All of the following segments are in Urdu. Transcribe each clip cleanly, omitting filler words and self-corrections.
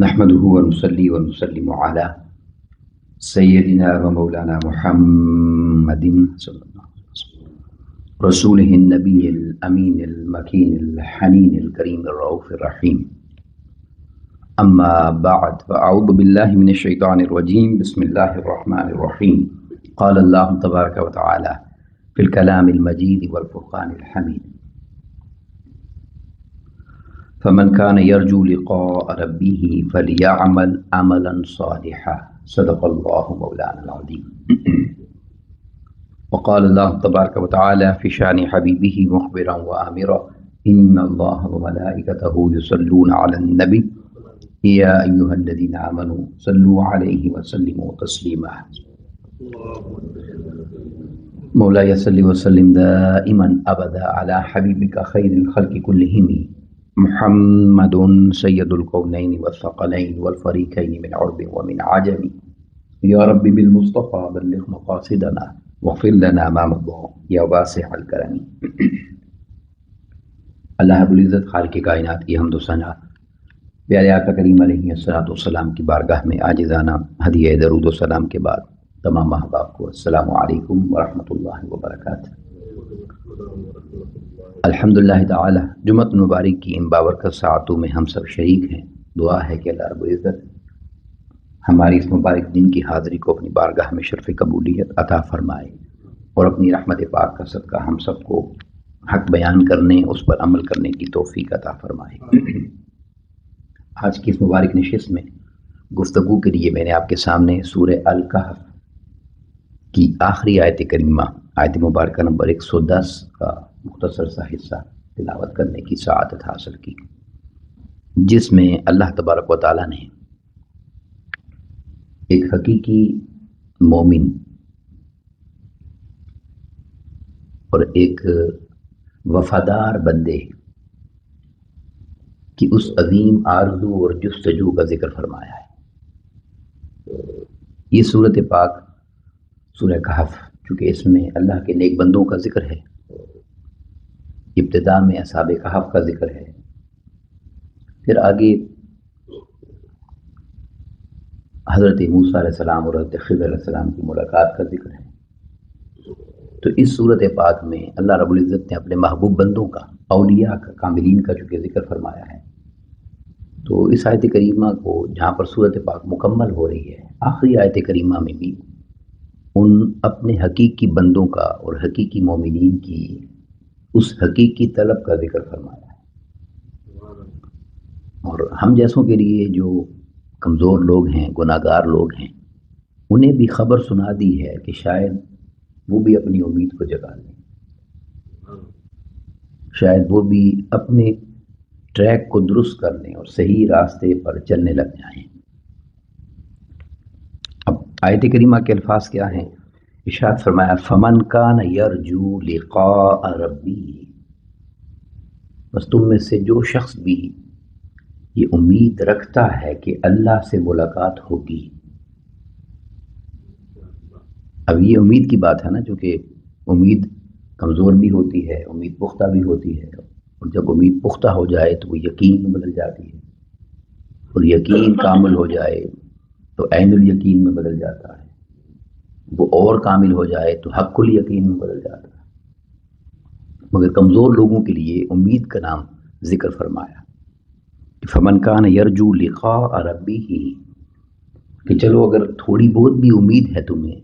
نحمده ونصلي ونسلم على سيدنا ومولانا محمد صلى الله عليه وسلم رسوله النبي الأمين المكين الحنين الكريم الرؤوف الرحيم. أما بعد فأعوذ بالله من الشيطان الرجيم. بسم الله الرحمن الرحيم. قال الله تبارك وتعالى في الكلام المجيد والفرقان الحميد: فمن كان يرجو لقاء ربه فليعمل عملا صالحا. صدق الله مولانا العظيم. وقال الله تبارك وتعالى في شأن حبيبه مخبرا وآمرا: إن الله وملائكته يصلون على النبي يا أيها الذين آمنوا صلوا عليه وسلموا تسليما. مولاي صل وسلم دائما أبدا على حبيبك خير الخلق كلهم محمد سید الکونین والثقلین والفریقین من عرب ومن عجم. یا رب بالمصطفى بلغ مقاصدنا واغفر لنا ما مضى یا واسع الکرم. اللہ رب العزت خالق کائنات کی حمد و ثنا پیارے آقا کریم علیہ الصلوۃ والسلام کی بارگاہ میں عاجزانہ ہدیہ درود و سلام کے بعد تمام احباب کو السلام علیکم ورحمۃ اللہ وبرکاتہ. الحمدللہ تعالی جمعۃ مبارک کی ان بابرکت ساعتوں میں ہم سب شریک ہیں. دعا ہے کہ اللہ رب العزت ہماری اس مبارک دن کی حاضری کو اپنی بارگاہ میں شرف قبولیت عطا فرمائے اور اپنی رحمت پاک کا صدقہ ہم سب کو حق بیان کرنے اس پر عمل کرنے کی توفیق عطا فرمائے. آج کی اس مبارک نشست میں گفتگو کے لیے میں نے آپ کے سامنے سورہ الکہف کی آخری آیت کریمہ آیت مبارکہ نمبر 110 کا مختصر سا حصہ تلاوت کرنے کی سعادت حاصل کی، جس میں اللہ تبارک و تعالیٰ نے ایک حقیقی مومن اور ایک وفادار بندے کی اس عظیم آرزو اور جستجو کا ذکر فرمایا ہے. یہ سورۃ پاک سورہ کہف، چونکہ اس میں اللہ کے نیک بندوں کا ذکر ہے، ابتدا میں اصحاب کہف کا ذکر ہے، پھر آگے حضرت موسیٰ علیہ السلام اور حضرت خضر علیہ السلام کی ملاقات کا ذکر ہے. تو اس سورۃ پاک میں اللہ رب العزت نے اپنے محبوب بندوں کا، اولیاء کا، کاملین کا چونکہ ذکر فرمایا ہے، تو اس آیت کریمہ کو جہاں پر سورۃ پاک مکمل ہو رہی ہے، آخری آیت کریمہ میں بھی ان اپنے حقیقی بندوں کا اور حقیقی مومنین کی اس حقیقی طلب کا ذکر فرمایا ہے. اور ہم جیسوں کے لیے جو کمزور لوگ ہیں، گناہ گار لوگ ہیں، انہیں بھی خبر سنا دی ہے کہ شاید وہ بھی اپنی امید کو جگا لیں، شاید وہ بھی اپنے ٹریک کو درست کر لیں اور صحیح راستے پر چلنے لگ جائیں. اب آیت کریمہ کے الفاظ کیا ہیں؟ ارشاد فرمایا: فمن کان یرجو لقاء ربی. بس تم میں سے جو شخص بھی یہ امید رکھتا ہے کہ اللہ سے ملاقات ہوگی. اب یہ امید کی بات ہے نا، چونکہ امید کمزور بھی ہوتی ہے، امید پختہ بھی ہوتی ہے، اور جب امید پختہ ہو جائے تو وہ یقین میں بدل جاتی ہے، اور یقین کامل ہو جائے تو عین الیقین میں بدل جاتا ہے، وہ اور کامل ہو جائے تو حق الیقین میں بدل جاتا ہے. مگر کمزور لوگوں کے لیے امید کا نام ذکر فرمایا کہ فمن کان یرجو لقاء ربی، کہ چلو اگر تھوڑی بہت بھی امید ہے تمہیں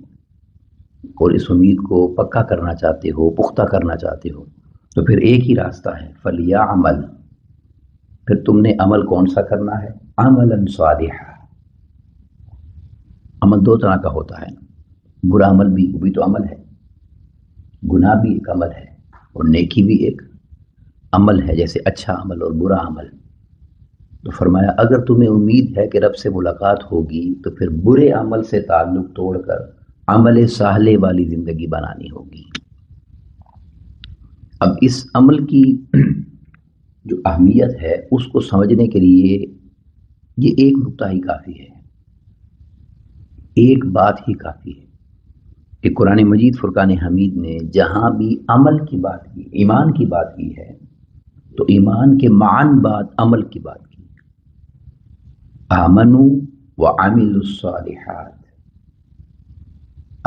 اور اس امید کو پکا کرنا چاہتے ہو، پختہ کرنا چاہتے ہو، تو پھر ایک ہی راستہ ہے، فلیعمل. پھر تم نے عمل کون سا کرنا ہے؟ عملا صالحا. عمل دو طرح کا ہوتا ہے، برا عمل بھی، وہ بھی تو عمل ہے، گناہ بھی ایک عمل ہے اور نیکی بھی ایک عمل ہے، جیسے اچھا عمل اور برا عمل. تو فرمایا اگر تمہیں امید ہے کہ رب سے ملاقات ہوگی تو پھر برے عمل سے تعلق توڑ کر عمل صالح والی زندگی بنانی ہوگی. اب اس عمل کی جو اہمیت ہے اس کو سمجھنے کے لیے یہ ایک نقطہ ہی کافی ہے، ایک بات ہی کافی ہے کہ قرآن مجید فرقان حمید نے جہاں بھی عمل کی بات کی، ایمان کی بات کی ہے، تو ایمان کے معاً بعد عمل کی بات کی. آمنوا وعملوا الصالحات،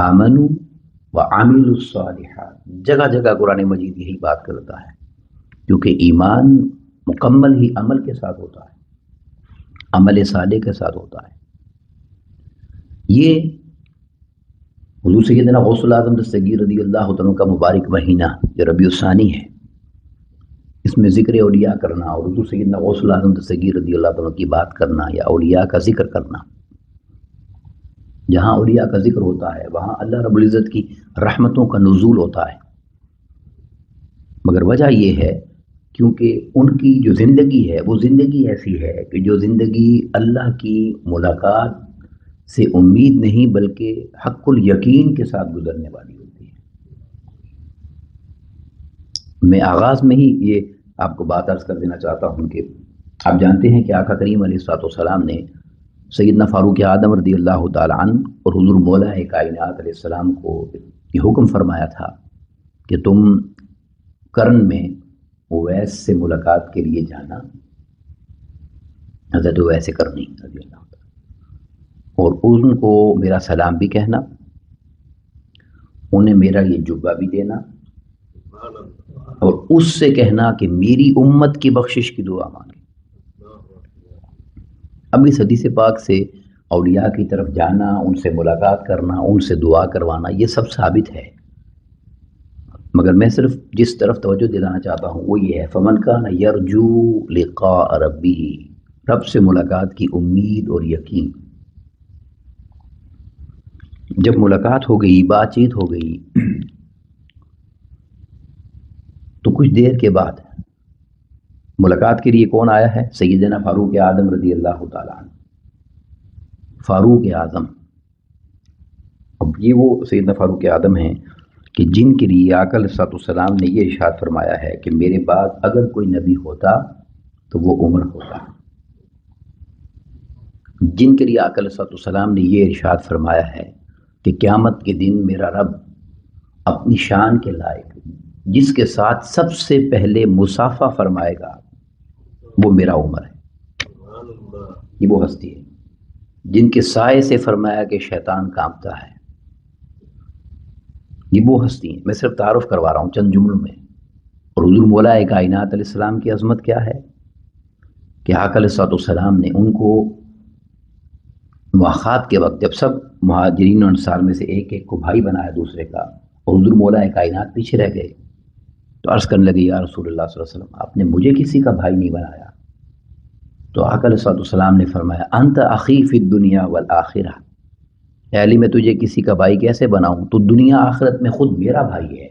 آمنوا وعملوا الصالحات، جگہ جگہ قرآن مجید یہی بات کرتا ہے، کیونکہ ایمان مکمل ہی عمل کے ساتھ ہوتا ہے، عمل صالح کے ساتھ ہوتا ہے۔ یہ حضور سیدنا غوث الاعظم دستگیر رضی اللہ عنہ کا مبارک مہینہ جو ربیع الثانی ہے، اس میں ذکر اولیاء کرنا اور حضور سیدنا غوث الاعظم دستگیر رضی اللہ عنہ کی بات کرنا یا اولیاء کا ذکر کرنا، جہاں اولیاء کا ذکر ہوتا ہے وہاں اللہ رب العزت کی رحمتوں کا نزول ہوتا ہے۔ مگر وجہ یہ ہے کیونکہ ان کی جو زندگی ہے وہ زندگی ایسی ہے کہ جو زندگی اللہ کی ملاقات سے امید نہیں بلکہ حق الیقین کے ساتھ گزرنے والی ہوتی ہے۔ میں آغاز میں ہی یہ آپ کو بات عرض کر دینا چاہتا ہوں کہ آپ جانتے ہیں کہ آقا کریم علیہ الصلوۃ والسلام نے سیدنا فاروق اعظم رضی اللہ تعالی عنہ اور حضور مولا کائنات علیہ السلام کو یہ حکم فرمایا تھا کہ تم کرن میں اویس سے ملاقات کے لیے جانا، حضرت اویس کرنی رضی اللہ تعالی، اور ان کو میرا سلام بھی کہنا، انہیں میرا یہ جبہ بھی دینا، اور اس سے کہنا کہ میری امت کی بخشش کی دعا مانگے۔ اب اس حدیث پاک سے اولیاء کی طرف جانا، ان سے ملاقات کرنا، ان سے دعا کروانا، یہ سب ثابت ہے، مگر میں صرف جس طرف توجہ دلانا چاہتا ہوں وہ یہ ہے فمن کان یرجو لقاء ربہ، رب سے ملاقات کی امید اور یقین۔ جب ملاقات ہو گئی، بات چیت ہو گئی، تو کچھ دیر کے بعد ملاقات کے لیے کون آیا ہے؟ سیدنا فاروق اعظم رضی اللہ تعالیٰ عنہ، فاروق اعظم۔ اب یہ وہ سیدنا فاروق اعظم ہیں کہ جن کے لیے آقا علیہ الصلوۃ والسلام نے یہ ارشاد فرمایا ہے کہ میرے بعد اگر کوئی نبی ہوتا تو وہ عمر ہوتا، جن کے لیے آقا علیہ الصلوۃ والسلام نے یہ ارشاد فرمایا ہے کہ قیامت کے دن میرا رب اپنی شان کے لائق جس کے ساتھ سب سے پہلے مصافحہ فرمائے گا وہ میرا عمر ہے۔ یہ وہ ہستی ہے جن کے سائے سے فرمایا کہ شیطان کانپتا ہے، یہ وہ ہستی ہیں۔ میں صرف تعارف کروا رہا ہوں چند جملوں میں۔ اور حضور مولا کائنات علیہ السلام کی عظمت کیا ہے کہ آقا علیہ الصلوۃ والسلام نے ان کو مواخات کے وقت جب سب مہاجرین و انصار میں سے ایک ایک کو بھائی بنایا دوسرے کا، اور حضور مولا کائنات پیچھے رہ گئے، تو عرض کرنے لگے یا رسول اللہ صلی اللہ علیہ وسلم آپ نے مجھے کسی کا بھائی نہیں بنایا؟ تو آقا علیہ الصلوۃ والسلام نے فرمایا انت اخی فی الدنیا والآخرہ، اے علی میں تجھے کسی کا بھائی کیسے بناؤں، تو دنیا آخرت میں خود میرا بھائی ہے۔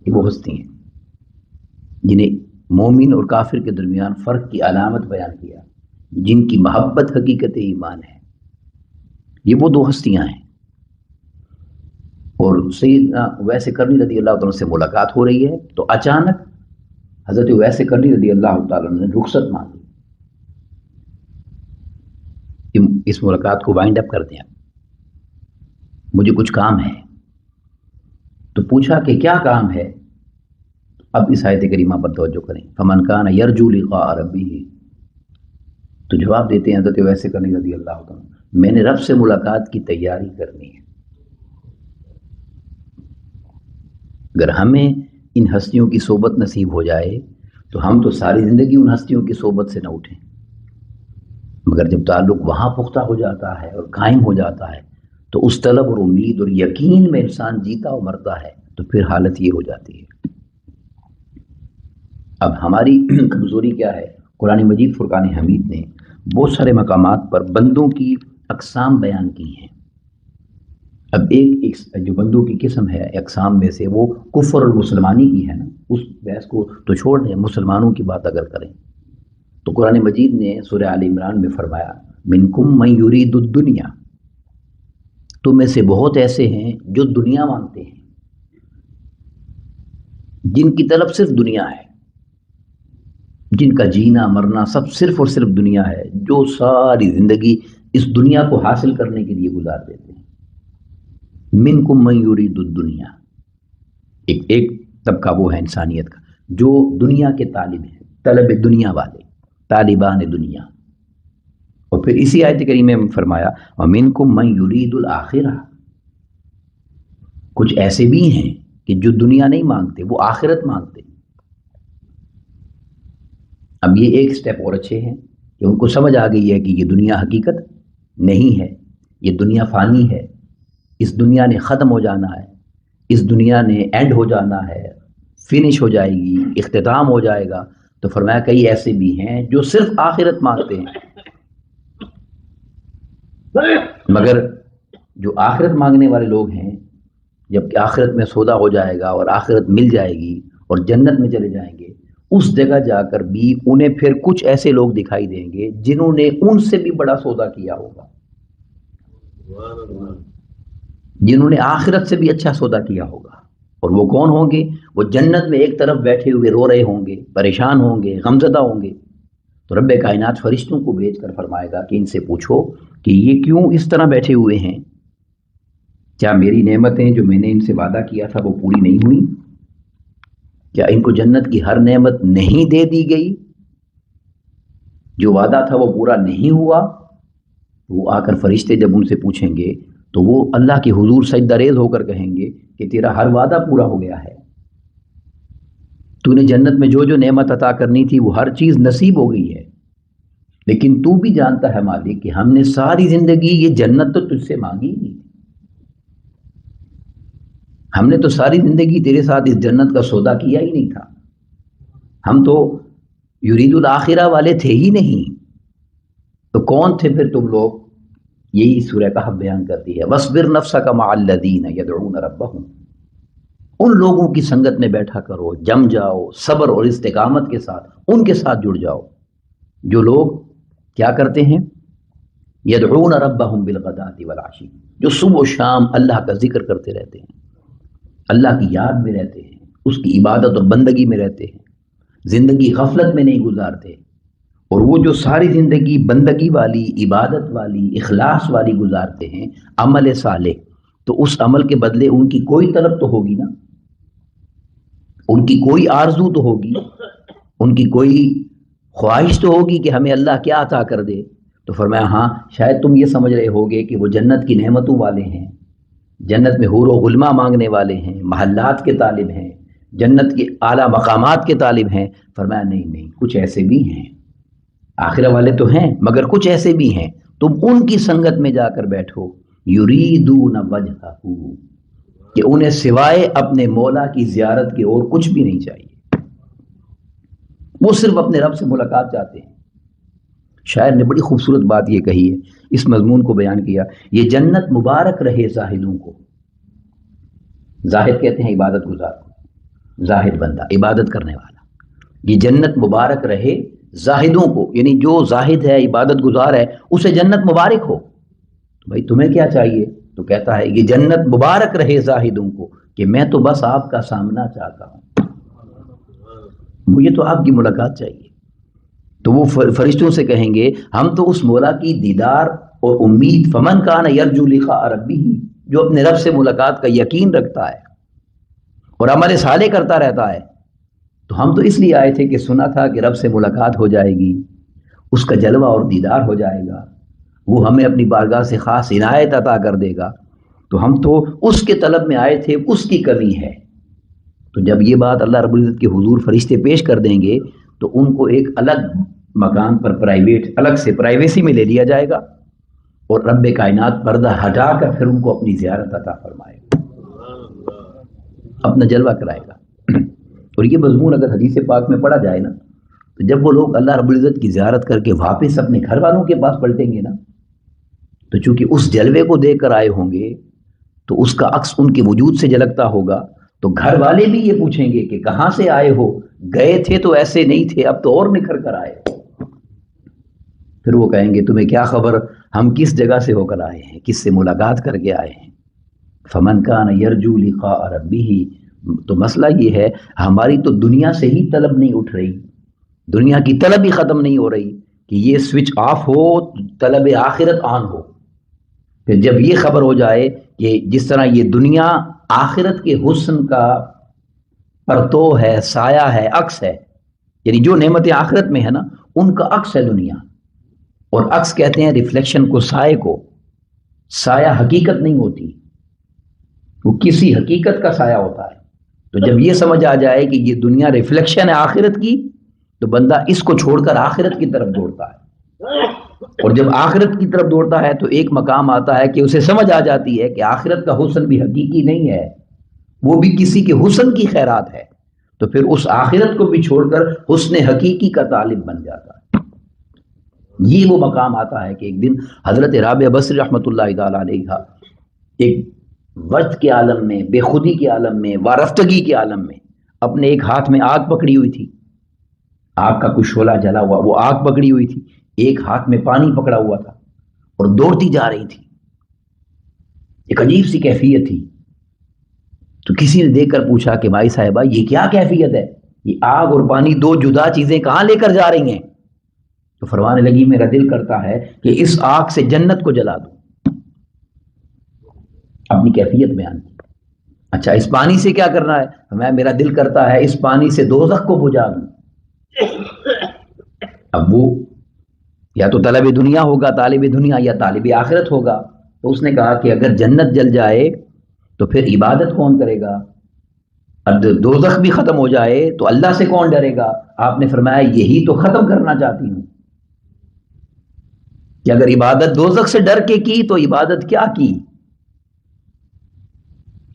یہ وہ ہستی ہیں جنہیں مومن اور کافر کے درمیان فرق کی علامت بیان کیا، جن کی محبت حقیقت ایمان ہے۔ یہ وہ دو ہستیاں ہیں۔ اور سیدنا اویس کرنی رضی اللہ عنہ سے ملاقات ہو رہی ہے تو اچانک حضرت اویس کرنی رضی اللہ تعالیٰ عنہ نے رخصت مانگی، اس ملاقات کو وائنڈ اپ کر دیں، مجھے کچھ کام ہے۔ تو پوچھا کہ کیا کام ہے؟ اب اس آیت کریمہ پر توجہ کریں، فمن کان یرجو لقاء ربہ، تو جواب دیتے ہیں حضرت اویس کرنی رضی اللہ عنہ میں نے رب سے ملاقات کی تیاری کرنی ہے۔ اگر ہمیں ان ہستیوں کی صحبت نصیب ہو جائے تو ہم تو ساری زندگی ان ہستیوں کی صحبت سے نہ اٹھیں، مگر جب تعلق وہاں پختہ ہو جاتا ہے اور قائم ہو جاتا ہے تو اس طلب اور امید اور یقین میں انسان جیتا اور مرتا ہے، تو پھر حالت یہ ہو جاتی ہے۔ اب ہماری کمزوری کیا ہے؟ قرآن مجید فرقان حمید نے بہت سارے مقامات پر بندوں کی اقسام بیان کی ہیں۔ اب ایک جو بندوں کی قسم ہے اقسام میں سے وہ کفر اور مسلمانی کی ہے نا، اس بحث کو تو چھوڑ دیں، مسلمانوں کی بات اگر کریں تو قرآن مجید نے سورہ آل عمران میں فرمایا منکم من یرید الدنیا، تم میں سے بہت ایسے ہیں جو دنیا مانگتے ہیں، جن کی طلب صرف دنیا ہے، جن کا جینا مرنا سب صرف اور صرف دنیا ہے، جو ساری زندگی اس دنیا کو حاصل کرنے کے لیے گزار دیتے ہیں۔ منکم من یرید الدنیا، ایک طبقہ وہ ہے انسانیت کا جو دنیا کے طالب ہیں، طلب دنیا والے، طالبان دنیا۔ اور پھر اسی آیت کریمہ میں فرمایا وَمِنْكُمْ مَنْ يُرِيدُ الْآخِرَةَ، کچھ ایسے بھی ہیں کہ جو دنیا نہیں مانگتے، وہ آخرت مانگتے. اب یہ ایک سٹیپ اور اچھے ہیں کہ ان کو سمجھ آ گئی ہے کہ یہ دنیا حقیقت نہیں ہے، یہ دنیا فانی ہے، اس دنیا نے ختم ہو جانا ہے، اس دنیا نے اینڈ ہو جانا ہے، فنش ہو جائے گی، اختتام ہو جائے گا. تو فرمایا کئی ایسے بھی ہیں جو صرف آخرت مانگتے ہیں. مگر جو آخرت مانگنے والے لوگ ہیں، جب کہ آخرت میں سودا ہو جائے گا اور آخرت مل جائے گی اور جنت میں چلے جائیں گے، اس جگہ جا کر بھی انہیں پھر کچھ ایسے لوگ دکھائی دیں گے جنہوں نے ان سے بھی بڑا سودا کیا ہوگا، جنہوں نے آخرت سے بھی اچھا سودا کیا ہوگا. اور وہ کون ہوں گے؟ وہ جنت میں ایک طرف بیٹھے ہوئے رو رہے ہوں گے، پریشان ہوں گے، غمزدہ ہوں گے. تو رب کائنات فرشتوں کو بھیج کر فرمائے گا کہ ان سے پوچھو کہ یہ کیوں اس طرح بیٹھے ہوئے ہیں؟ کیا میری نعمتیں جو میں نے ان سے وعدہ کیا تھا وہ پوری نہیں ہوئی؟ کیا ان کو جنت کی ہر نعمت نہیں دے دی گئی؟ جو وعدہ تھا وہ پورا نہیں ہوا؟ وہ آ کر فرشتے جب ان سے پوچھیں گے تو وہ اللہ کے حضور سجدہ ریز ہو کر کہیں گے کہ تیرا ہر وعدہ پورا ہو گیا ہے، تو نے جنت میں جو جو نعمت عطا کرنی تھی وہ ہر چیز نصیب ہو گئی ہے، لیکن تو بھی جانتا ہے مالک کہ ہم نے ساری زندگی یہ جنت تو تجھ سے مانگی نہیں، ہم نے تو ساری زندگی تیرے ساتھ اس جنت کا سودا کیا ہی نہیں تھا، ہم تو یرید الآخرہ والے تھے ہی نہیں. تو کون تھے پھر تم لوگ؟ یہی سورہ کہف بیان کرتی ہے وَاصْبِرْ نَفْسَكَ مَعَ الَّذِينَ يَدْعُونَ رَبَّهُمْ، ان لوگوں کی سنگت میں بیٹھا کرو، جم جاؤ، صبر اور استقامت کے ساتھ ان کے ساتھ جڑ جاؤ جو لوگ کیا کرتے ہیں؟ يَدْعُونَ رَبَّهُمْ بِالْغَدَاةِ وَالْعَشِيِّ، جو صبح و شام اللہ کا ذکر کرتے رہتے ہیں، اللہ کی یاد میں رہتے ہیں، اس کی عبادت اور بندگی میں رہتے ہیں، زندگی غفلت میں نہیں گزارتے. اور وہ جو ساری زندگی بندگی والی، عبادت والی، اخلاص والی گزارتے ہیں، عمل صالح، تو اس عمل کے بدلے ان کی کوئی طلب تو ہوگی نا، ان کی کوئی آرزو تو ہوگی، ان کی کوئی خواہش تو ہوگی کہ ہمیں اللہ کیا عطا کر دے. تو فرمایا ہاں شاید تم یہ سمجھ رہے ہوگے کہ وہ جنت کی نعمتوں والے ہیں، جنت میں حور و غلما مانگنے والے ہیں، محلات کے طالب ہیں، جنت کے اعلیٰ مقامات کے طالب ہیں. فرمایا نہیں، کچھ ایسے بھی ہیں، آخرہ والے تو ہیں مگر کچھ ایسے بھی ہیں، تم ان کی سنگت میں جا کر بیٹھو، یریدون وجہہ، کہ انہیں سوائے اپنے مولا کی زیارت کے اور کچھ بھی نہیں چاہیے، وہ صرف اپنے رب سے ملاقات چاہتے ہیں. شاعر نے بڑی خوبصورت بات یہ کہی ہے، اس مضمون کو بیان کیا، یہ جنت مبارک رہے زاہدوں کو. زاہد کہتے ہیں عبادت گزار کو، زاہد بندہ عبادت کرنے والا. یہ جنت مبارک رہے زاہدوں کو، یعنی جو زاہد ہے، عبادت گزار ہے، اسے جنت مبارک ہو. تو بھائی تمہیں کیا چاہیے؟ تو کہتا ہے یہ جنت مبارک رہے زاہدوں کو کہ میں تو بس آپ کا سامنا چاہتا ہوں، مجھے تو آپ کی ملاقات چاہیے. تو وہ فرشتوں سے کہیں گے ہم تو اس مولا کی دیدار اور امید، فمن کان یرجو لقاء ربہ، جو اپنے رب سے ملاقات کا یقین رکھتا ہے اور عمل صالح کرتا رہتا ہے. تو ہم تو اس لیے آئے تھے کہ سنا تھا کہ رب سے ملاقات ہو جائے گی، اس کا جلوہ اور دیدار ہو جائے گا، وہ ہمیں اپنی بارگاہ سے خاص عنایت عطا کر دے گا. تو ہم تو اس کے طلب میں آئے تھے، اس کی کمی ہے. تو جب یہ بات اللہ رب العزت کے حضور فرشتے پیش کر دیں گے تو ان کو ایک الگ مکان پر پرائیویٹ، الگ سے پرائیویسی میں لے لیا جائے گا، اور رب کائنات پردہ ہٹا کر پھر ان کو اپنی زیارت عطا فرمائے گا، اپنا جلوہ کرائے گا. اور یہ مضمون اگر حدیث پاک میں پڑھا جائے نا، تو جب وہ لوگ اللہ رب العزت کی زیارت کر کے واپس اپنے گھر والوں کے پاس پلٹیں گے نا، تو چونکہ اس جلوے کو دیکھ کر آئے ہوں گے تو اس کا عکس ان کے وجود سے جھلکتا ہوگا، تو گھر والے بھی یہ پوچھیں گے کہ کہاں سے آئے ہو، گئے تھے تو ایسے نہیں تھے، اب تو اور نکھر کر آئے. پھر وہ کہیں گے تمہیں کیا خبر ہم کس جگہ سے ہو کر آئے ہیں، کس سے ملاقات کر کے آئے ہیں. فمن کان یرجو لقاء ربہ، تو مسئلہ یہ ہے ہماری تو دنیا سے ہی طلب نہیں اٹھ رہی، دنیا کی طلب ہی ختم نہیں ہو رہی کہ یہ سوئچ آف ہو، طلب آخرت آن ہو. پھر جب یہ خبر ہو جائے کہ جس طرح یہ دنیا آخرت کے حسن کا پرتو ہے، سایہ ہے، عکس ہے، یعنی جو نعمتیں آخرت میں ہے نا ان کا عکس ہے دنیا، اور عکس کہتے ہیں ریفلیکشن کو، سائے کو. سایہ حقیقت نہیں ہوتی، وہ کسی حقیقت کا سایہ ہوتا ہے. تو جب یہ سمجھ آ جائے کہ یہ دنیا ریفلیکشن ہے آخرت کی، تو بندہ اس کو چھوڑ کر آخرت کی طرف دوڑتا ہے. اور جب آخرت کی طرف دوڑتا ہے تو ایک مقام آتا ہے کہ اسے سمجھ آ جاتی ہے کہ آخرت کا حسن بھی حقیقی نہیں ہے، وہ بھی کسی کے حسن کی خیرات ہے. تو پھر اس آخرت کو بھی چھوڑ کر حسن حقیقی کا طالب بن جاتا ہے. یہ وہ مقام آتا ہے کہ ایک دن حضرت رابعہ بصری رحمۃ اللہ تعالی علیہ ایک وجد کے عالم میں، بے خودی کے عالم میں، وارفتگی کے عالم میں اپنے ایک ہاتھ میں آگ پکڑی ہوئی تھی، آگ کا کچھ شعلہ جلا ہوا، وہ آگ پکڑی ہوئی تھی، ایک ہاتھ میں پانی پکڑا ہوا تھا اور دوڑتی جا رہی تھی. ایک عجیب سی کیفیت تھی. تو کسی نے دیکھ کر پوچھا کہ بھائی صاحبہ یہ کیا کیفیت ہے، یہ آگ اور پانی دو جدا چیزیں کہاں لے کر جا رہی ہیں؟ تو فرمانے لگی میرا دل کرتا ہے کہ اس آگ سے جنت کو جلا دوں. اپنی کیفیت بیان کی. اچھا اس پانی سے کیا کرنا ہے؟ میرا دل کرتا ہے اس پانی سے دوزخ کو بجھا دوں. اب وہ یا تو طالب دنیا ہوگا، طالب دنیا، یا طالب آخرت ہوگا. تو اس نے کہا کہ اگر جنت جل جائے تو پھر عبادت کون کرے گا؟ اب دوزخ بھی ختم ہو جائے تو اللہ سے کون ڈرے گا؟ آپ نے فرمایا یہی تو ختم کرنا چاہتی ہوں کہ اگر عبادت دوزخ سے ڈر کے کی تو عبادت کیا کی،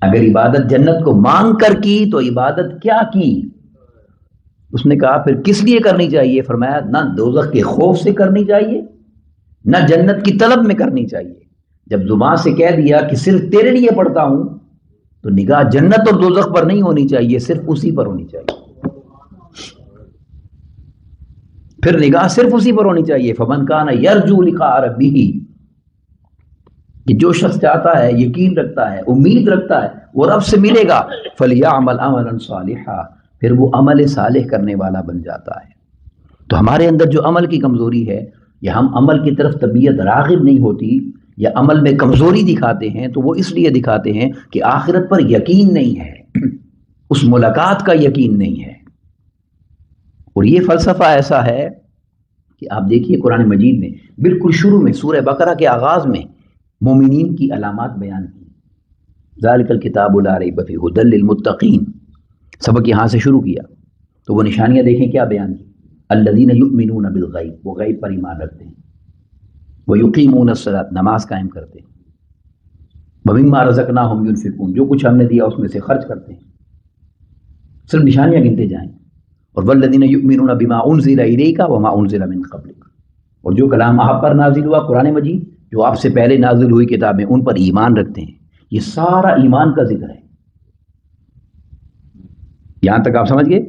اگر عبادت جنت کو مانگ کر کی تو عبادت کیا کی. اس نے کہا پھر کس لیے کرنی چاہیے؟ فرمایا نہ دوزخ کے خوف سے کرنی چاہیے، نہ جنت کی طلب میں کرنی چاہیے. جب زبان سے کہہ دیا کہ صرف تیرے لیے پڑھتا ہوں تو نگاہ جنت اور دوزخ پر نہیں ہونی چاہیے، صرف اسی پر ہونی چاہیے. پھر نگاہ صرف اسی پر ہونی چاہیے. فمن کان یرجو لقاء ربہ، کہ جو شخص چاہتا ہے، یقین رکھتا ہے، امید رکھتا ہے وہ رب سے ملے گا، فلیعمل عملا صالحا، پھر وہ عمل صالح کرنے والا بن جاتا ہے. تو ہمارے اندر جو عمل کی کمزوری ہے، یا ہم عمل کی طرف طبیعت راغب نہیں ہوتی، یا عمل میں کمزوری دکھاتے ہیں، تو وہ اس لیے دکھاتے ہیں کہ آخرت پر یقین نہیں ہے، اس ملاقات کا یقین نہیں ہے. اور یہ فلسفہ ایسا ہے کہ آپ دیکھیے قرآن مجید میں بالکل شروع میں سورہ بقرہ کے آغاز میں مومنین کی علامات بیان کی. ذالک الکتاب لا ریب فیہ ھدی للمتقین، سبق یہاں سے شروع کیا. تو وہ نشانیاں دیکھیں کیا بیان کی. الذین یؤمنون بالغیب، وہ غیب پر ایمان رکھتے ہیں. ویقیمون الصلاۃ، نماز قائم کرتے ہیں. ومما رزقناہم ینفقون، جو کچھ ہم نے دیا اس میں سے خرچ کرتے ہیں. صرف نشانیاں گنتے جائیں. اور والذین یؤمنون بما انزل الیک وما انزل من قبلک، اور جو کلام آپ پر نازل ہوا قرآن مجید، جو آپ سے پہلے نازل ہوئی کتابیں، ان پر ایمان رکھتے ہیں. یہ سارا ایمان کا ذکر ہے. یہاں تک آپ سمجھ گئے؟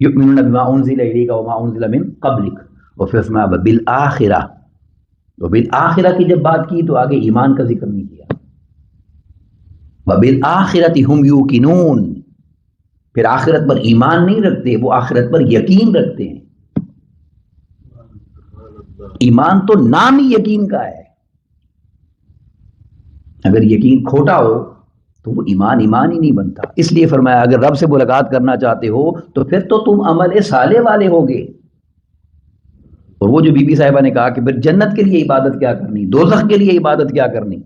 یؤمنون بما انزل الیک وما انزل من قبلک، اور پھر فرمایا بالآخرہ. تو بالآخرہ کی جب بات کی تو آگے ایمان کا ذکر نہیں کیا. وبالآخرۃ ھم یوقنون، پھر آخرت پر ایمان نہیں رکھتے، وہ آخرت پر یقین رکھتے ہیں. ایمان تو نام ہی یقین کا ہے. اگر یقین کھوٹا ہو تو وہ ایمان ایمان ہی نہیں بنتا. اس لیے فرمایا اگر رب سے ملاقات کرنا چاہتے ہو تو پھر تو تم عمل صالح والے ہوگے. اور وہ جو بی بی صاحبہ نے کہا کہ پھر جنت کے لیے عبادت کیا کرنی، دوزخ کے لیے عبادت کیا کرنی،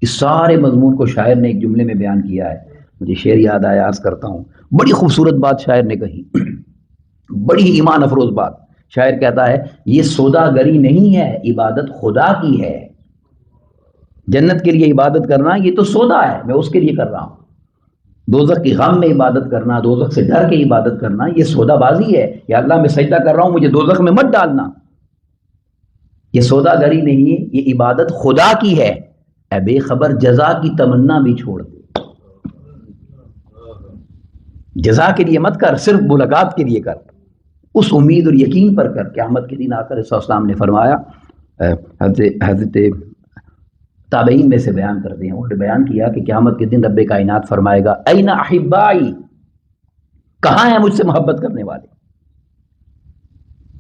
اس سارے مضمون کو شاعر نے ایک جملے میں بیان کیا ہے. مجھے شعر یاد آیا، عرض کرتا ہوں. بڑی خوبصورت بات شاعر نے کہی، بڑی ایمان افروز بات. شاعر کہتا ہے یہ سوداگری نہیں ہے، عبادت خدا کی ہے. جنت کے لیے عبادت کرنا یہ تو سودا ہے، میں اس کے لیے کر رہا ہوں. دوزخ کی غم میں عبادت کرنا، دوزخ سے ڈر کے عبادت کرنا، یہ سودا بازی ہے. یا اللہ میں سجدہ کر رہا ہوں، مجھے دوزخ میں مت ڈالنا. یہ سوداگری نہیں ہے، یہ عبادت خدا کی ہے. اے بے خبر جزا کی تمنا بھی چھوڑ دے. جزا کے لیے مت کر، صرف ملاقات کے لیے کر. اس امید اور یقین پر کر. قیامت کے دن آقا صلی اللہ علیہ وسلم نے فرمایا، حضرت تابعین میں سے بیان کرتے ہیں، انہوں نے بیان کیا کہ قیامت کے دن رب کائنات فرمائے گا این احبائی، کہاں ہیں مجھ سے محبت کرنے والے؟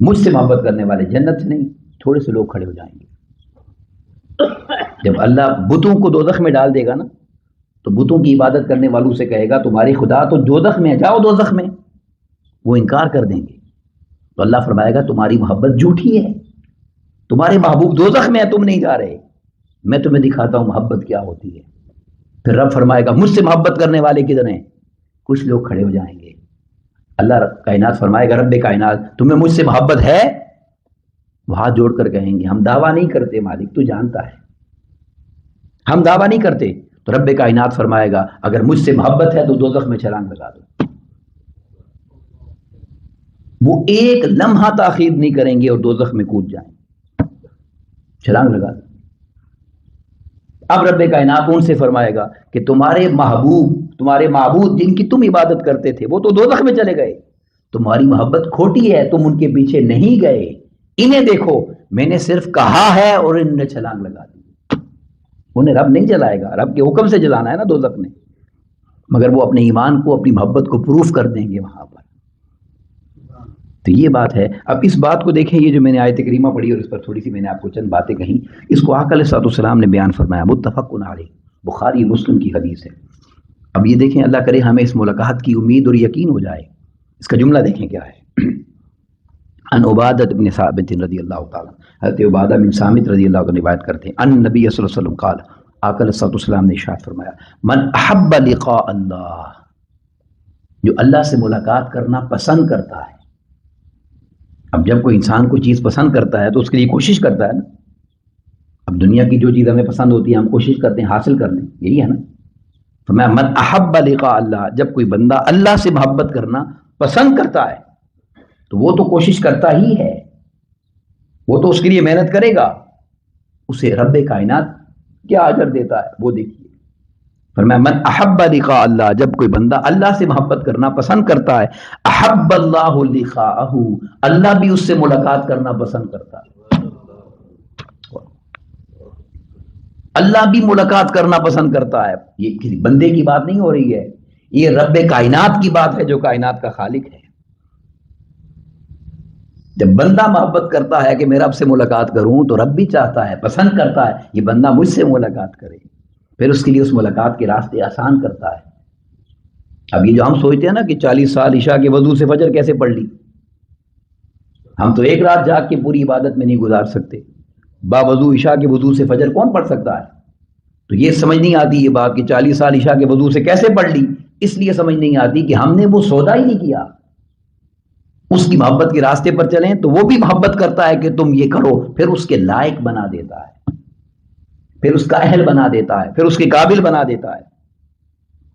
مجھ سے محبت کرنے والے جنت سے نہیں، تھوڑے سے لوگ کھڑے ہو جائیں گے. جب اللہ بتوں کو دوزخ میں ڈال دے گا نا، تو بتوں کی عبادت کرنے والوں سے کہے گا تمہاری خدا تو دوزخ میں ہے، جاؤ دوزخ میں. وہ انکار کر دیں گے. تو اللہ فرمائے گا تمہاری محبت جھوٹی ہے، تمہارے محبوب دوزخ میں ہیں، تم نہیں جا رہے، میں تمہیں دکھاتا ہوں محبت کیا ہوتی ہے۔ پھر رب فرمائے گا مجھ سے محبت کرنے والے کدھر ہیں؟ کچھ لوگ کھڑے ہو جائیں گے، اللہ کائنات فرمائے گا رب کائنات تمہیں مجھ سے محبت ہے؟ وہ ہاتھ جوڑ کر کہیں گے ہم دعویٰ نہیں کرتے مالک، تو جانتا ہے ہم دعویٰ نہیں کرتے۔ تو رب کائنات فرمائے گا اگر مجھ سے محبت ہے تو دوزخ میں چھلانگ لگا دو۔ وہ ایک لمحہ تاخیر نہیں کریں گے اور دوزخ میں کود جائیں، چھلانگ لگا دو۔ اب رب کائنات ان سے فرمائے گا کہ تمہارے محبوب، تمہارے معبود جن کی تم عبادت کرتے تھے وہ تو دوزخ میں چلے گئے، تمہاری محبت کھوٹی ہے، تم ان کے پیچھے نہیں گئے، انہیں دیکھو میں نے صرف کہا ہے اور انہوں نے چھلانگ لگا دی۔ انہیں رب نہیں جلائے گا، رب کے حکم سے جلانا ہے نا دوزخ نے، مگر وہ اپنے ایمان کو، اپنی محبت کو پروف کر دیں گے وہاں پر۔ تو یہ بات ہے۔ اب اس بات کو دیکھیں، یہ جو میں نے آیت کریمہ پڑھی اور اس پر تھوڑی سی میں نے آپ کو چند باتیں کہیں، اس کو آقا علیہ السلام نے بیان فرمایا، متفق علیہ، بخاری مسلم کی حدیث ہے۔ اب یہ دیکھیں، اللہ کرے ہمیں اس ملاقات کی امید اور یقین ہو جائے۔ اس کا جملہ دیکھیں کیا ہے، ان عبادہ بن ثابت رضی اللہ تعالیٰ، حضرت عبادہ بن صامت رضی اللہ عنہ روایت کرتے ہیں، ان نبی صلی اللہ علیہ وسلم قال، آقا علیہ السلام نے ارشاد فرمایا، من احب لقاء اللہ، جو اللہ سے ملاقات کرنا پسند کرتا ہے۔ اب جب کوئی انسان کوئی چیز پسند کرتا ہے تو اس کے لیے کوشش کرتا ہے نا۔ اب دنیا کی جو چیز ہمیں پسند ہوتی ہے ہم کوشش کرتے ہیں حاصل کر لیں، یہی ہے نا۔ فرمایا من احب لقاء اللہ، جب کوئی بندہ اللہ سے محبت کرنا پسند کرتا ہے تو وہ تو کوشش کرتا ہی ہے، وہ تو اس کے لیے محنت کرے گا، اسے رب کائنات کیا اجر دیتا ہے وہ دیکھیے۔ فرمایا من احب لقاء اللہ، جب کوئی بندہ اللہ سے محبت کرنا پسند کرتا ہے، احب اللہ لقاءہ، اللہ بھی اس سے ملاقات کرنا پسند کرتا ہے۔ اللہ بھی ملاقات کرنا پسند کرتا ہے۔ یہ کسی بندے کی بات نہیں ہو رہی ہے، یہ رب کائنات کی بات ہے جو کائنات کا خالق ہے۔ جب بندہ محبت کرتا ہے کہ میں رب سے ملاقات کروں تو رب بھی چاہتا ہے، پسند کرتا ہے یہ بندہ مجھ سے ملاقات کرے، پھر اس کے لیے اس ملاقات کے راستے آسان کرتا ہے۔ اب یہ جو ہم سوچتے ہیں نا کہ 40 سال عشاء کے وضو سے فجر کیسے پڑھ لی، ہم تو ایک رات جاگ کے پوری عبادت میں نہیں گزار سکتے، باوضو عشاء کے وضو سے فجر کون پڑھ سکتا ہے؟ تو یہ سمجھ نہیں آتی یہ بات کہ 40 سال عشاء کے وضو سے کیسے پڑھ لی، اس لیے سمجھ نہیں آتی کہ ہم نے وہ سودا ہی نہیں کیا۔ اس کی محبت کے راستے پر چلیں تو وہ بھی محبت کرتا ہے کہ تم یہ کرو، پھر اس کے لائق بنا دیتا ہے، پھر اس کا اہل بنا دیتا ہے، پھر اس کے قابل بنا دیتا ہے۔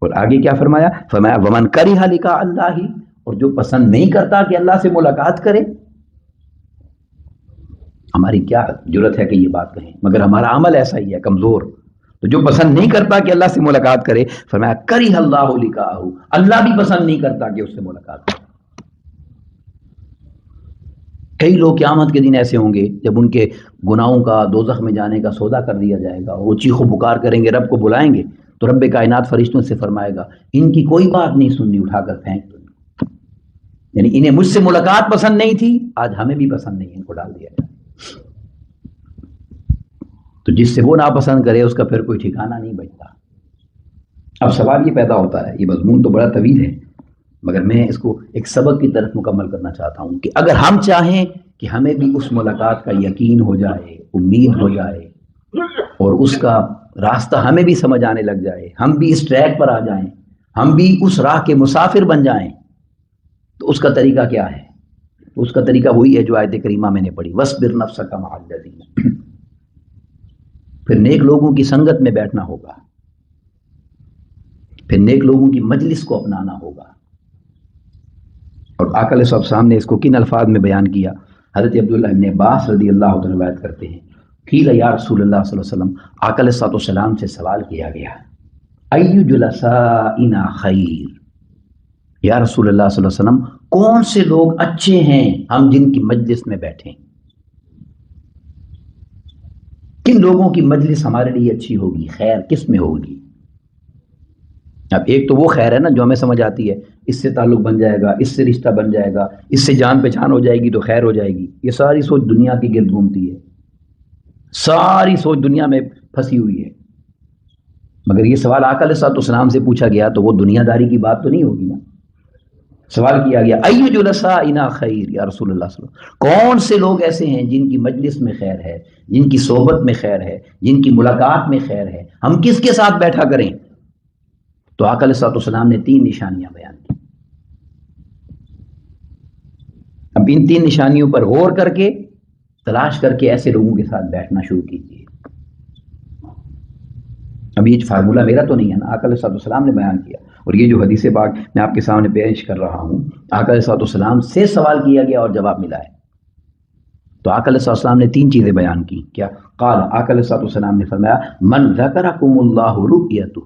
اور آگے کیا فرمایا؟ فرمایا ومن کرہ لقاء اللہ، اور جو پسند نہیں کرتا کہ اللہ سے ملاقات کرے۔ ہماری کیا جرت ہے کہ یہ بات کہیں، مگر ہمارا عمل ایسا ہی ہے کمزور۔ تو جو پسند نہیں کرتا کہ اللہ سے ملاقات کرے، فرمایا کرہ اللہ لقاءہ، اللہ بھی پسند نہیں کرتا کہ اس سے ملاقات کرے۔ کئی لوگ قیامت کے دن ایسے ہوں گے جب ان کے گناہوں کا، دوزخ میں جانے کا سودا کر دیا جائے گا، وہ چیخ و پکار کریں گے، رب کو بلائیں گے، تو رب کائنات فرشتوں سے فرمائے گا ان کی کوئی بات نہیں سننی، اٹھا کر پھینک دو۔ یعنی انہیں مجھ سے ملاقات پسند نہیں تھی، آج ہمیں بھی پسند نہیں ہے، ان کو ڈال دیا جائے۔ تو جس سے وہ ناپسند کرے اس کا پھر کوئی ٹھکانہ نہیں بچتا۔ اب سوال یہ پیدا ہوتا ہے، یہ مضمون تو بڑا طویل ہے مگر میں اس کو ایک سبق کی طرف مکمل کرنا چاہتا ہوں کہ اگر ہم چاہیں کہ ہمیں بھی اس ملاقات کا یقین ہو جائے، امید ہو جائے، اور اس کا راستہ ہمیں بھی سمجھ آنے لگ جائے، ہم بھی اس ٹریک پر آ جائیں، ہم بھی اس راہ کے مسافر بن جائیں، تو اس کا طریقہ کیا ہے؟ تو اس کا طریقہ وہی ہے جو آیت کریمہ میں نے پڑھی، وَاصْبِرْ نَفْسَكَ مَعَ الَّذِينَ، پھر نیک لوگوں کی سنگت میں بیٹھنا ہوگا، پھر نیک لوگوں کی مجلس کو اپنانا ہوگا۔ اور آقا علیہ السلام نے اس کو کن الفاظ میں بیان کیا؟ حضرت عبداللہ ابن عباس رضی اللہ عنہ روایت کرتے ہیں، قیل یا رسول اللہ صلی اللہ علیہ وسلم، آقا علیہ السلام سے سوال کیا گیا، ای جلسائنا خیر، یا رسول اللہ صلی اللہ علیہ وسلم کون سے لوگ اچھے ہیں ہم جن کی مجلس میں بیٹھیں، کن لوگوں کی مجلس ہمارے لیے اچھی ہوگی، خیر کس میں ہوگی؟ اب ایک تو وہ خیر ہے نا جو ہمیں سمجھ آتی ہے، اس سے تعلق بن جائے گا، اس سے رشتہ بن جائے گا، اس سے جان پہچان ہو جائے گی تو خیر ہو جائے گی۔ یہ ساری سوچ دنیا کی گرد گھومتی ہے، ساری سوچ دنیا میں پھنسی ہوئی ہے۔ مگر یہ سوال آقا علیہ السلام سے پوچھا گیا تو وہ دنیا داری کی بات تو نہیں ہوگی نا، سوال کیا گیا ایو جلسائنا خیر یا رسول اللہ صلی اللہ علیہ وسلم، کون سے لوگ ایسے ہیں جن کی مجلس میں خیر ہے، جن کی صحبت میں خیر ہے، جن کی ملاقات میں خیر ہے، ہم کس کے ساتھ بیٹھا کریں؟ تو آقا علیہ السلام نے 3 نشانیاں بیان کی. اب ان 3 نشانیوں پر غور کر کے تلاش کر کے ایسے لوگوں کے ساتھ بیٹھنا شروع کیجیے. اب یہ فارمولہ میرا تو نہیں ہے نا، آقا علیہ السلام نے بیان کیا. اور یہ جو حدیث پاک میں آپ کے سامنے پیش کر رہا ہوں، آقا علیہ السلام سے سوال کیا گیا اور جواب ملا ہے. تو آقا علیہ السلام نے 3 چیزیں بیان کی. کیا؟ قال، آقا علیہ السلام نے فرمایا من ذکرکم اللہ رؤیتہ،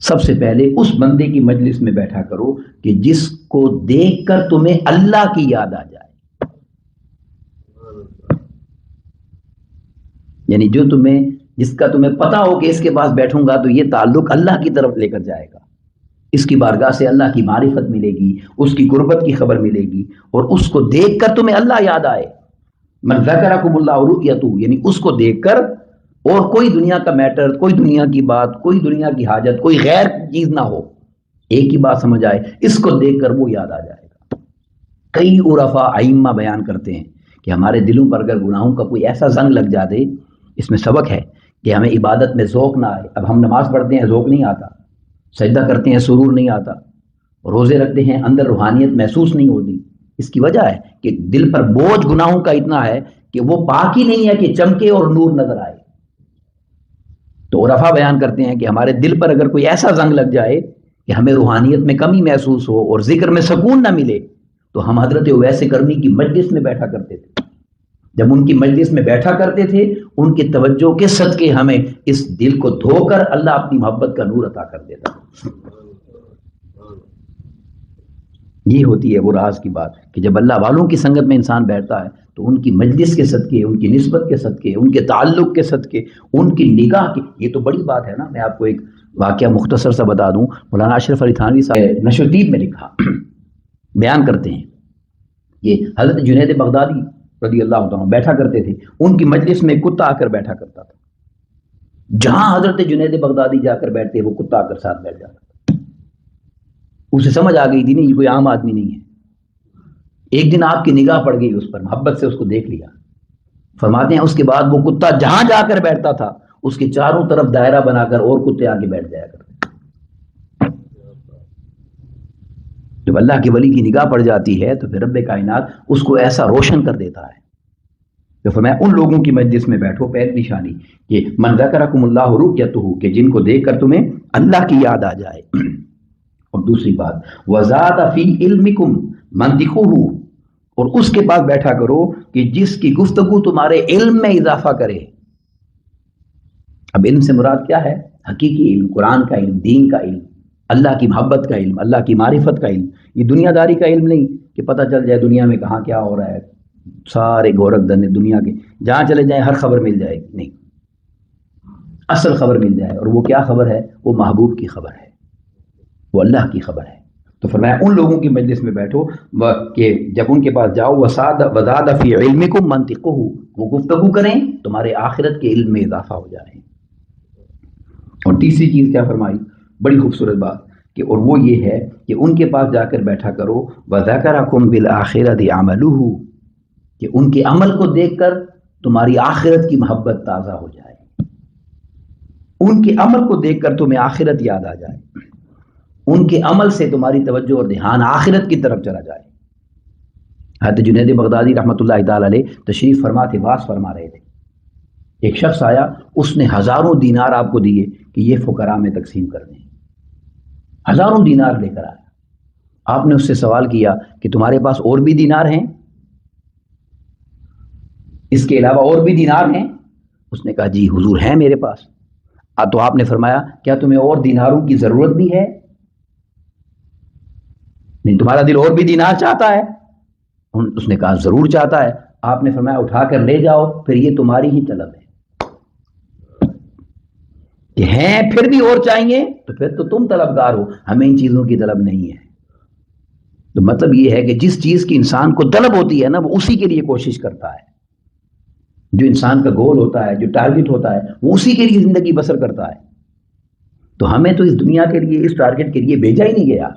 سب سے پہلے اس بندے کی مجلس میں بیٹھا کرو کہ جس کو دیکھ کر تمہیں اللہ کی یاد آ جائے. یعنی جو جس کا تمہیں پتا ہو کہ اس کے پاس بیٹھوں گا تو یہ تعلق اللہ کی طرف لے کر جائے گا، اس کی بارگاہ سے اللہ کی معرفت ملے گی، اس کی قربت کی خبر ملے گی، اور اس کو دیکھ کر تمہیں اللہ یاد آئے. من ذکرکم اللہ رؤیتہ، یعنی اس کو دیکھ کر اور کوئی دنیا کا میٹر، کوئی دنیا کی بات، کوئی دنیا کی حاجت، کوئی غیر چیز نہ ہو، ایک ہی بات سمجھ آئے، اس کو دیکھ کر وہ یاد آ جائے گا. کئی عرفاء ائمہ بیان کرتے ہیں کہ ہمارے دلوں پر اگر گناہوں کا کوئی ایسا زنگ لگ جاتے، اس میں سبق ہے کہ ہمیں عبادت میں ذوق نہ آئے. اب ہم نماز پڑھتے ہیں ذوق نہیں آتا، سجدہ کرتے ہیں سرور نہیں آتا، روزے رکھتے ہیں اندر روحانیت محسوس نہیں ہوتی. اس کی وجہ ہے کہ دل پر بوجھ گناہوں کا اتنا ہے کہ وہ پاک ہی نہیں ہے کہ چمکے اور نور نظر آئے. تو عرفاء بیان کرتے ہیں کہ ہمارے دل پر اگر کوئی ایسا زنگ لگ جائے کہ ہمیں روحانیت میں کمی محسوس ہو اور ذکر میں سکون نہ ملے، تو ہم حضرت اویس کرنی کی مجلس میں بیٹھا کرتے تھے. جب ان کی مجلس میں بیٹھا کرتے تھے، ان کی توجہ کے صدقے ہمیں اس دل کو دھو کر اللہ اپنی محبت کا نور عطا کر دیتا. یہ ہوتی ہے وہ راز کی بات کہ جب اللہ والوں کی سنگت میں انسان بیٹھتا ہے تو ان کی مجلس کے صدقے، ان کی نسبت کے صدقے، ان کے تعلق کے صدقے، ان کی نگاہ کی، یہ تو بڑی بات ہے نا. میں آپ کو ایک واقعہ مختصر سا بتا دوں. مولانا اشرف علی تھانوی صاحب نشر الدین میں لکھا بیان کرتے ہیں کہ حضرت جنید بغدادی رضی اللہ عنہ بیٹھا کرتے تھے، ان کی مجلس میں کتا آ کر بیٹھا کرتا تھا. جہاں حضرت جنید بغدادی جا کر بیٹھتے وہ کتا آ کر ساتھ بیٹھ جاتا. اسے سمجھ آ گئی تھی نہیں یہ کوئی عام آدمی نہیں ہے. ایک دن آپ کی نگاہ پڑ گئی اس پر، محبت سے اس کو دیکھ لیا. فرماتے ہیں اس کے بعد وہ کتا جہاں جا کر بیٹھتا تھا اس کے چاروں طرف دائرہ بنا کر اور کتے آگے بیٹھ جایا کرتے. جب اللہ کے ولی کی نگاہ پڑ جاتی ہے تو پھر رب کائنات اس کو ایسا روشن کر دیتا ہے. تو فرمایا ان لوگوں کی مجلس میں بیٹھو. پہلی نشانی کہ من ذکرکم اللہ رؤیتہ، کہ جن کو دیکھ کر تمہیں اللہ کی یاد آ جائے. اور دوسری بات وزاد فی علمکم منطقہ، اور اس کے پاس بیٹھا کرو کہ جس کی گفتگو تمہارے علم میں اضافہ کرے. اب علم سے مراد کیا ہے؟ حقیقی علم، قرآن کا علم، دین کا علم، اللہ کی محبت کا علم، اللہ کی معرفت کا علم. یہ دنیا داری کا علم نہیں کہ پتہ چل جائے دنیا میں کہاں کیا ہو رہا ہے، سارے گورکھ دھندے دنیا کے جہاں چلے جائیں ہر خبر مل جائے گی. نہیں، اصل خبر مل جائے. اور وہ کیا خبر ہے؟ وہ محبوب کی خبر ہے، وہ اللہ کی خبر ہے. تو فرمایا ان لوگوں کی مجلس میں بیٹھو کہ جب ان کے پاس جاؤ وزاد فی علمکم منطقہ، وہ گفتگو کریں تمہارے آخرت کے علم میں اضافہ ہو جائے. اور تیسری چیز کیا فرمائی؟ بڑی خوبصورت بات کہ اور وہ یہ ہے کہ ان کے پاس جا کر بیٹھا کرو وذکرکم بالآخرۃ عملہ، کہ ان کے عمل کو دیکھ کر تمہاری آخرت کی محبت تازہ ہو جائے. ان کے عمل کو دیکھ کر تمہیں آخرت یاد آ جائے، ان کے عمل سے تمہاری توجہ اور دھیان آخرت کی طرف چلا جائے. حضرت جنید بغدادی رحمۃ اللہ تعالی علیہ تشریف فرما تھے، واس فرما رہے تھے. ایک شخص آیا، اس نے ہزاروں دینار آپ کو دیے کہ یہ فقراء میں تقسیم کر دیں. ہزاروں دینار لے کر آیا. آپ نے اس سے سوال کیا کہ تمہارے پاس اور بھی دینار ہیں؟ اس کے علاوہ اور بھی دینار ہیں؟ اس نے کہا جی حضور ہیں میرے پاس. تو آپ نے فرمایا کیا تمہیں اور دیناروں کی ضرورت بھی ہے؟ نہیں، تمہارا دل اور بھی دینار چاہتا ہے؟ اس نے کہا ضرور چاہتا ہے. آپ نے فرمایا اٹھا کر لے جاؤ، پھر یہ تمہاری ہی طلب ہے. کہ ہیں پھر بھی اور چاہیے تو پھر تو تم طلبگار ہو، ہمیں ان چیزوں کی طلب نہیں ہے. تو مطلب یہ ہے کہ جس چیز کی انسان کو طلب ہوتی ہے نا وہ اسی کے لیے کوشش کرتا ہے. جو انسان کا گول ہوتا ہے، جو ٹارگٹ ہوتا ہے، وہ اسی کے لیے زندگی بسر کرتا ہے. تو ہمیں تو اس دنیا کے لیے، اس ٹارگٹ کے لیے بھیجا ہی نہیں گیا.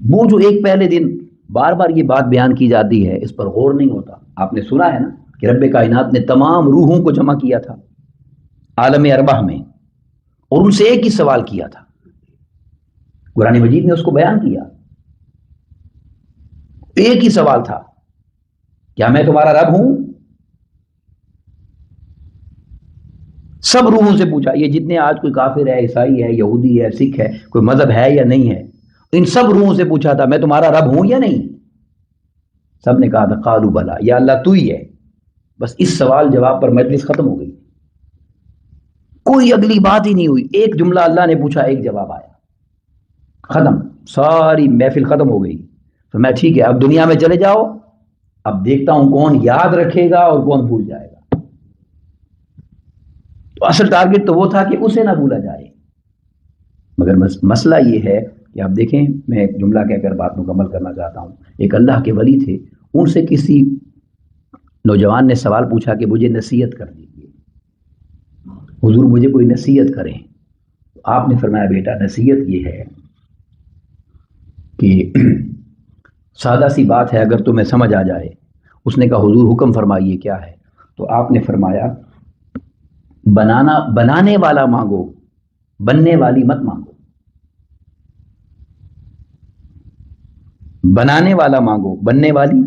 وہ جو ایک پہلے دن بار بار یہ بات بیان کی جاتی ہے، اس پر غور نہیں ہوتا۔ آپ نے سنا ہے نا کہ رب کائنات نے تمام روحوں کو جمع کیا تھا عالم ارواح میں، اور ان سے ایک ہی سوال کیا تھا۔ قرآن مجید نے اس کو بیان کیا، ایک ہی سوال تھا، کیا میں تمہارا رب ہوں؟ سب روحوں سے پوچھا، یہ جتنے آج کوئی کافر ہے، عیسائی ہے، یہودی ہے، سکھ ہے، کوئی مذہب ہے یا نہیں ہے، ان سب روحوں سے پوچھا تھا میں تمہارا رب ہوں یا نہیں؟ سب نے کہا تھا قالوا بلا، یا اللہ تو ہی ہے۔ بس اس سوال جواب پر مجلس ختم ہو گئی، کوئی اگلی بات ہی نہیں ہوئی۔ ایک جملہ اللہ نے پوچھا، ایک جواب آیا، ختم، ساری محفل ختم ہو گئی۔ تو میں ٹھیک ہے، اب دنیا میں چلے جاؤ، اب دیکھتا ہوں کون یاد رکھے گا اور کون بھول جائے گا۔ تو اصل ٹارگٹ تو وہ تھا کہ اسے نہ بھولا جائے، مگر مسئلہ یہ ہے کہ آپ دیکھیں، میں ایک جملہ کہہ کر بات مکمل کرنا چاہتا ہوں۔ ایک اللہ کے ولی تھے، ان سے کسی نوجوان نے سوال پوچھا کہ مجھے نصیحت کر دیجیے، حضور مجھے کوئی نصیحت کریں۔ آپ نے فرمایا بیٹا نصیحت یہ ہے کہ سادہ سی بات ہے، اگر تمہیں سمجھ آ جائے۔ اس نے کہا حضور حکم فرمائیے کیا ہے؟ تو آپ نے فرمایا بنانے والا مانگو، بننے والی مت مانگو۔ بنانے والا مانگو، بننے والی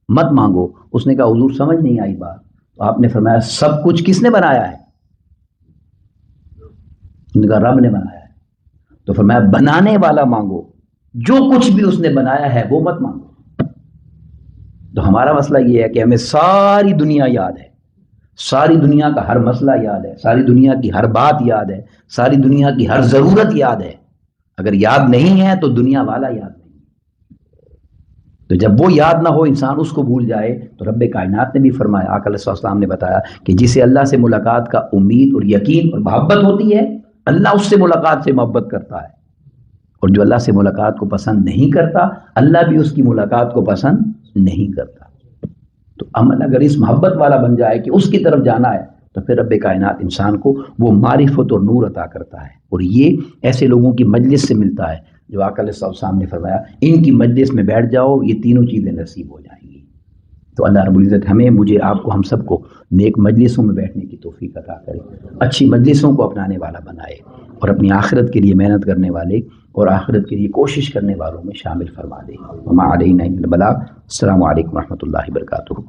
مت مانگو۔ اس نے کہا حضور سمجھ نہیں آئی بات۔ تو آپ نے فرمایا سب کچھ کس نے بنایا ہے؟ اس نے کہا رب نے بنایا ہے۔ تو فرمایا بنانے والا مانگو، جو کچھ بھی اس نے بنایا ہے وہ مت مانگو۔ تو ہمارا مسئلہ یہ ہے کہ ہمیں ساری دنیا یاد ہے، ساری دنیا کا ہر مسئلہ یاد ہے، ساری دنیا کی ہر بات یاد ہے، ساری دنیا کی ہر ضرورت یاد ہے۔ اگر یاد نہیں ہے تو دنیا والا یاد نہیں۔ تو جب وہ یاد نہ ہو، انسان اس کو بھول جائے، تو رب کائنات نے بھی فرمایا، آقا علیہ السلام نے بتایا کہ جسے اللہ سے ملاقات کا امید اور یقین اور محبت ہوتی ہے، اللہ اس سے ملاقات سے محبت کرتا ہے، اور جو اللہ سے ملاقات کو پسند نہیں کرتا، اللہ بھی اس کی ملاقات کو پسند نہیں کرتا۔ تو عمل اگر اس محبت والا بن جائے کہ اس کی طرف جانا ہے، تو پھر رب کائنات انسان کو وہ معرفت اور نور عطا کرتا ہے، اور یہ ایسے لوگوں کی مجلس سے ملتا ہے جو آقا علیہ السلام نے فرمایا ان کی مجلس میں بیٹھ جاؤ، یہ تینوں چیزیں نصیب ہو جائیں گی۔ تو اللہ رب العزت ہمیں، مجھے، آپ کو، ہم سب کو نیک مجلسوں میں بیٹھنے کی توفیق عطا کرے، اچھی مجلسوں کو اپنانے والا بنائے، اور اپنی آخرت کے لیے محنت کرنے والے اور آخرت کے لیے کوشش کرنے والوں میں شامل فرما دے۔ وما علینا الا البلاغ۔ السلام علیکم ورحمۃ اللہ وبرکاتہ۔